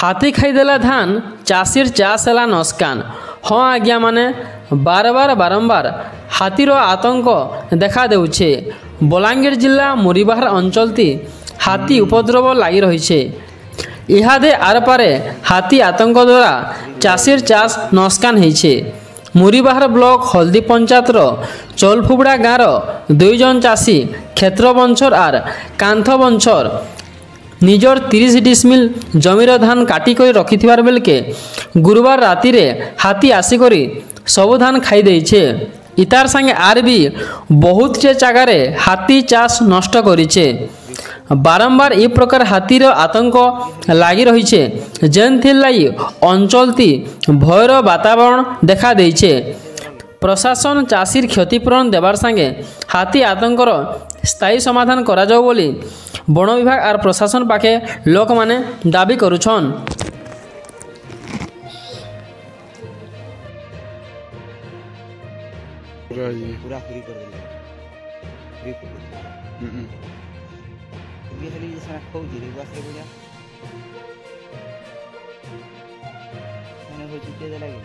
हाथी खाईदेला धान चाषीर चाष है नस्कान। हाँ आज्ञा माने बारंबार हाथीर आतंक देखा देउछे। बलांगीर जिला मुरीबाहार अंचल ती हाथी उपद्रव लगी रही। इहादे आरपारे हाथी आतंक द्वारा चाषीर चाष नस्कान होइछे। मुरीबाहार ब्लॉक हल्दी पंचायतर चौलफुबड़ा गाँवर 2 जन चाषी क्षेत्र बंछर आर कांथ बंछर निजर 30 डिसमिल जमीर धान काटिक रखिथिबार बेलके गुरुवार राति रे हाथी आसिकरी सबु धान खाई देइछे। इतार संगे आर भी बहुत से जगार हाथी चाष नष्ट करिछे। बारंबार ए प्रकार हाथीर आतंक लगी रही जेनथिर लगी अंचल ती भयर वातावरण देखा देइछे। प्रशासन चाषीर क्षतिपूरण देवार संगे हाथी आतंकर स्थायी समाधान करा जाऊ बोली वन विभाग आर प्रशासन पाखे लोक माने दाबी करुछन। पूरा फ्री कर देले फ्री कर देले ये खाली जैसा खोजी रे बस रे बुझा मैंने हो चुके दे लगे